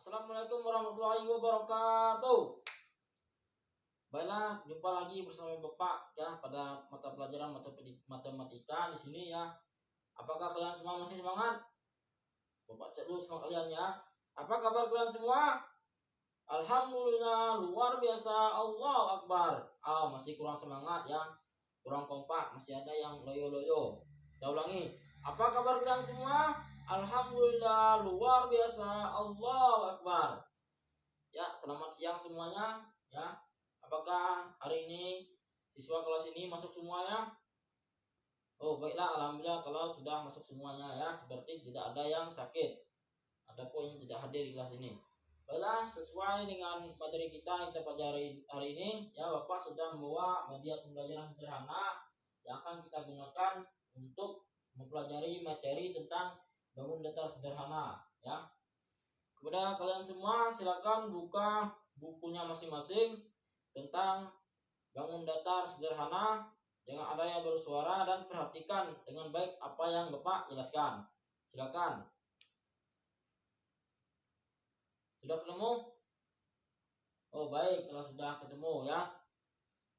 Assalamualaikum warahmatullahi wabarakatuh. Baiklah, jumpa lagi bersama Bapak ya pada mata pelajaran matematika di sini ya. Apakah kalian semua masih semangat? Bapak cek dulu sama kalian ya. Apa kabar kalian semua? Alhamdulillah, luar biasa, Allah Akbar. Masih kurang semangat ya. Kurang kompak, masih ada yang loyo-loyo. Kita ulangi. Apa kabar kalian semua? Alhamdulillah, luar biasa, Allah Akbar. Ya, selamat siang semuanya ya. Apakah hari ini siswa kelas ini masuk semuanya? Oh, baiklah, alhamdulillah kalau sudah masuk semuanya ya. Berarti tidak ada yang sakit. Adapun yang tidak hadir di kelas ini. Baiklah, sesuai dengan materi kita yang kita pelajari hari ini, ya Bapak sudah membawa media pembelajaran sederhana yang akan kita gunakan untuk mempelajari materi tentang bangun datar sederhana ya. Kepada kalian semua silakan buka bukunya masing-masing tentang bangun datar sederhana. Jangan ada yang bersuara dan perhatikan dengan baik apa yang Bapak jelaskan. Silakan. Sudah ketemu? Oh baik, kalau sudah ketemu ya.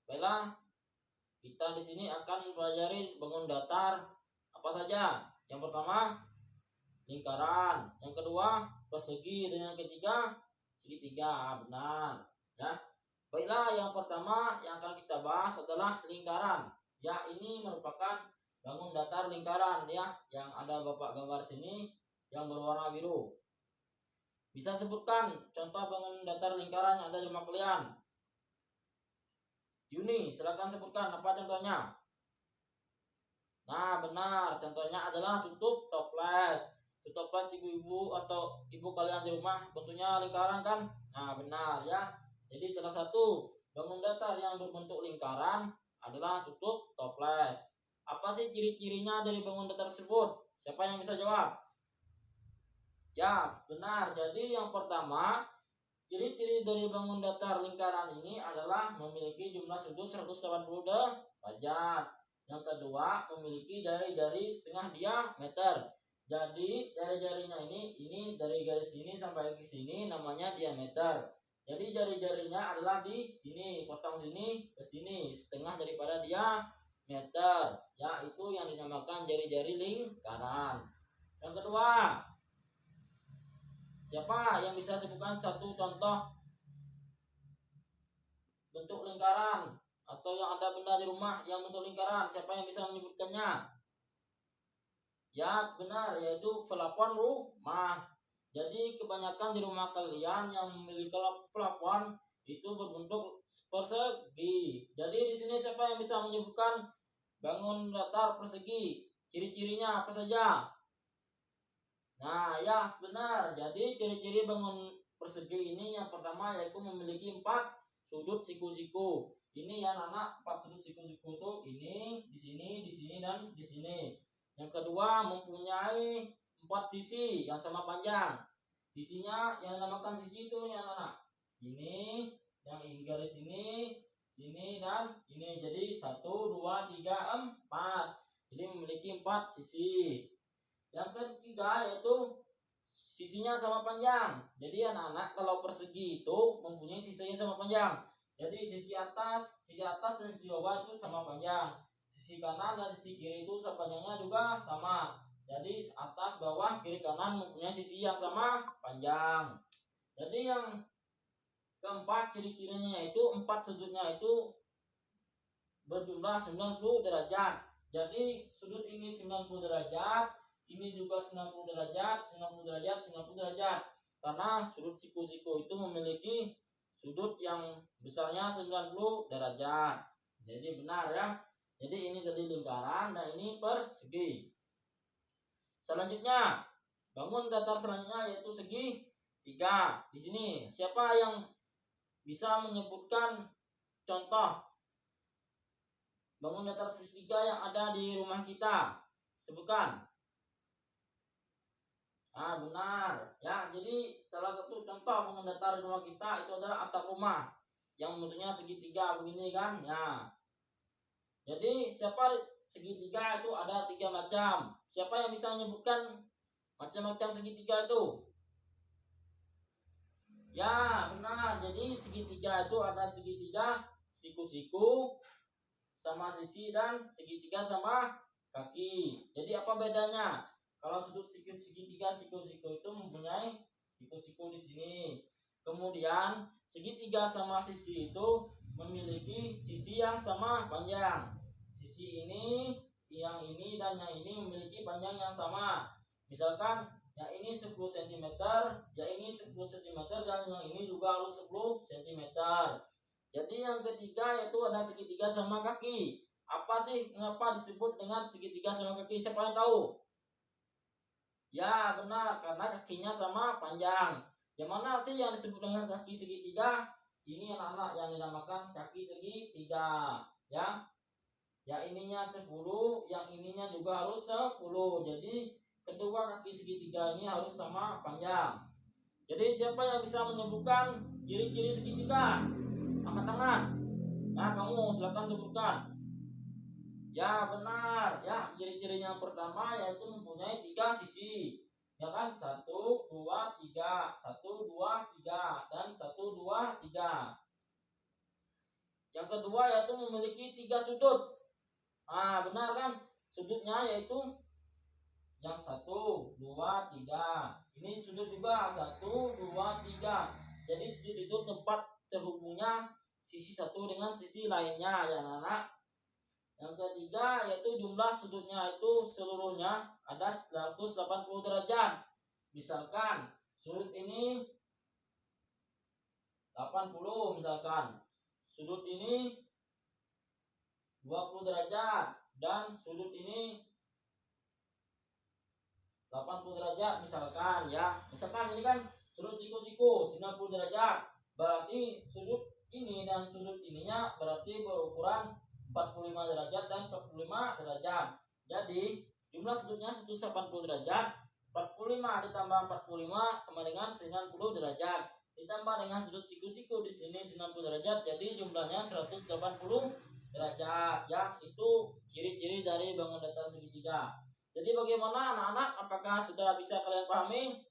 Baiklah, kita di sini akan mempelajari bangun datar apa saja. Yang pertama lingkaran, yang kedua persegi, dan yang ketiga segitiga. Benar ya. Baiklah, yang pertama yang akan kita bahas adalah lingkaran. Ya, ini merupakan bangun datar lingkaran ya, yang ada Bapak gambar sini yang berwarna biru. Bisa sebutkan contoh bangun datar lingkaran yang ada di rumah kalian. Yuni, silakan sebutkan apa contohnya. Nah, benar, contohnya adalah tutup toples. Toples ibu-ibu atau ibu kalian di rumah bentuknya lingkaran kan? Nah, benar ya. Jadi salah satu bangun datar yang berbentuk lingkaran adalah tutup toples. Apa sih ciri-cirinya dari bangun datar tersebut? Siapa yang bisa jawab? Ya, benar. Jadi yang pertama, ciri-ciri dari bangun datar lingkaran ini adalah memiliki jumlah sudut 180 derajat. Yang kedua, memiliki jari-jari setengah diameter. Jadi jari-jarinya ini dari garis sini sampai ke sini namanya diameter. Jadi jari-jarinya adalah di sini, potong sini ke sini, setengah daripada diameter. Ya, itu yang dinamakan jari-jari lingkaran. Yang kedua, siapa yang bisa sebutkan satu contoh bentuk lingkaran atau yang ada benda di rumah yang bentuk lingkaran? Siapa yang bisa menyebutkannya? Ya, benar, yaitu plafon rumah. Jadi kebanyakan di rumah kalian yang memiliki plafon itu berbentuk persegi. Jadi di sini siapa yang bisa menyebutkan bangun datar persegi? Ciri-cirinya apa saja? Nah, ya benar. Jadi ciri-ciri bangun persegi ini yang pertama yaitu memiliki 4 sudut siku-siku. Ini ya anak, 4 sudut siku-siku itu ini, di sini dan di sini. Yang kedua mempunyai 4 sisi yang sama panjang. Sisinya yang dinamakan sisi itu ya anak. Ini, yang ini garis ini dan ini. Jadi 1, 2, 3, 4. Jadi memiliki 4 sisi. Yang ketiga yaitu sisinya sama panjang. Jadi anak-anak kalau persegi itu mempunyai sisinya sama panjang. Jadi sisi atas dan sisi bawah itu sama panjang. Sisi kanan dan sisi kiri itu panjangnya juga sama. Jadi atas, bawah, kiri, kanan mempunyai sisi yang sama panjang. Jadi yang keempat ciri-cirinya yaitu 4 sudutnya itu berjumlah 90 derajat. Jadi sudut ini 90 derajat, ini juga 90 derajat, 90 derajat, 90 derajat. Karena sudut siku-siku itu memiliki sudut yang besarnya 90 derajat. Jadi benar ya. Jadi ini tadi lingkaran dan ini persegi. Selanjutnya, bangun datar selanjutnya yaitu segitiga. Di sini siapa yang bisa menyebutkan contoh bangun datar segitiga yang ada di rumah kita? Sebutkan. Nah, benar. Ya, jadi salah satu contoh bangun datar di rumah kita itu adalah atap rumah yang bentuknya segitiga begini kan? Ya. Jadi siapa segitiga itu ada 3 macam. Siapa yang bisa menyebutkan macam-macam segitiga itu? Ya, benar. Jadi segitiga itu ada segitiga siku-siku sama sisi dan segitiga sama kaki. Jadi apa bedanya? Kalau sudut segitiga siku-siku itu mempunyai siku-siku di sini. Kemudian segitiga sama sisi itu memiliki sisi yang sama panjang. Sisi ini, yang ini dan yang ini memiliki panjang yang sama. Misalkan yang ini 10 cm, yang ini 10 cm, dan yang ini juga harus 10 cm. Jadi yang ketiga yaitu ada segitiga sama kaki. Apa sih mengapa disebut dengan segitiga sama kaki? Siapa yang tahu? Ya benar, karena kakinya sama panjang. Yang mana sih yang disebut dengan kaki segitiga? Ini anak-anak yang dinamakan kaki segitiga. Ya, yang ininya 10, yang ininya juga harus 10. Jadi kedua kaki segitiga ini harus sama panjang. Jadi siapa yang bisa menyebutkan ciri-ciri segitiga? Angkat tangan. Nah, kamu silakan sebutkan. Ya benar. Ya, ciri-cirinya yang pertama yaitu mempunyai 3 sisi. Ya kan? 1, 2, 3. 1, 2, 3. Dan 1, 2, 3. Yang kedua yaitu memiliki 3 sudut. Nah, benar kan? Sudutnya yaitu yang 1, 2, 3. Ini sudut juga 1, 2, 3. Jadi sudut itu tempat terhubungnya sisi satu dengan sisi lainnya ya anak. Yang ketiga yaitu jumlah sudutnya itu seluruhnya ada 180 derajat. Misalkan sudut ini 80 misalkan. Sudut ini 20 derajat dan sudut ini 80 derajat misalkan ya. Misalkan ini kan sudut siku-siku 90 derajat. Berarti sudut ini dan sudut ininya berarti berukuran 45 derajat dan 45 derajat. Jadi jumlah sudutnya 180 derajat. 45 ditambah 45 sama dengan 90 derajat. Ditambah dengan sudut siku-siku di sini 90 derajat. Jadi jumlahnya 180 derajat. Ya, itu ciri-ciri dari bangun datar segitiga. Jadi bagaimana anak-anak? Apakah sudah bisa kalian pahami?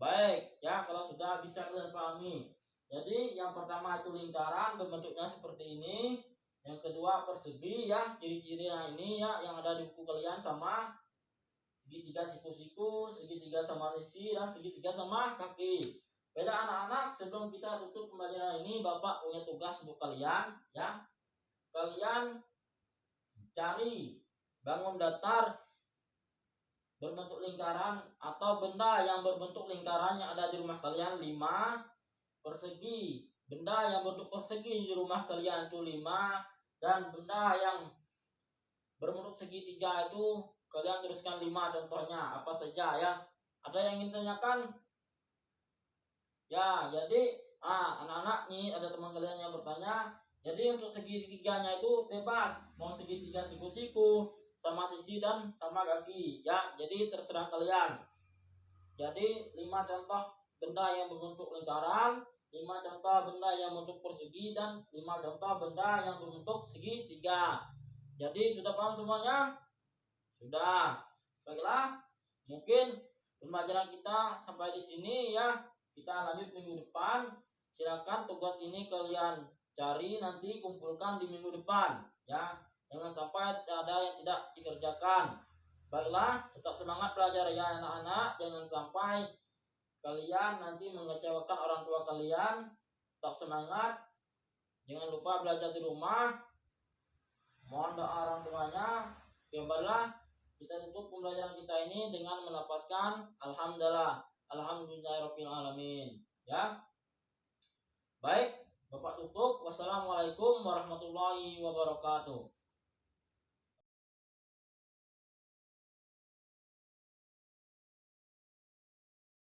Baik, ya kalau sudah bisa kalian pahami. Jadi yang pertama itu lingkaran berbentuknya seperti ini. Yang kedua persegi ya, ciri-cirinya ini ya yang ada di buku kalian sama segitiga siku-siku, segitiga sama sisi dan segitiga sama kaki. Beda anak-anak, sebelum kita tutup pembelajaran ini, Bapak punya tugas untuk kalian ya. Kalian cari bangun datar berbentuk lingkaran atau benda yang berbentuk lingkaran yang ada di rumah kalian 5, persegi benda yang bentuk persegi di rumah kalian itu 5, dan benda yang berbentuk segitiga itu kalian tuliskan 5 contohnya apa saja ya. Ada yang ingin tanyakan? Ya, jadi anak-anak nih ada teman kalian yang bertanya. Jadi untuk segitiganya itu bebas, mau segitiga siku-siku, sama sisi dan sama kaki ya. Jadi terserah kalian. Jadi 5 contoh benda yang berbentuk lingkaran, 5 contoh benda yang berbentuk persegi, dan 5 contoh benda yang berbentuk segitiga. Jadi sudah paham semuanya? Sudah. Baiklah, mungkin pembelajaran kita sampai di sini ya. Kita lanjut minggu depan. Silakan tugas ini kalian cari nanti kumpulkan di minggu depan ya. Jangan sampai ada yang tidak dikerjakan. Baiklah, tetap semangat belajar ya anak-anak. Jangan sampai kalian nanti mengecewakan orang tua kalian. Tetap semangat. Jangan lupa belajar di rumah. Mohon doa orang tuanya. Baiklah, kita tutup pembelajaran kita ini dengan melafazkan alhamdulillah. Alhamdulillahirabbil alamin. Ya. Baik, Bapak tutup. Wassalamualaikum warahmatullahi wabarakatuh.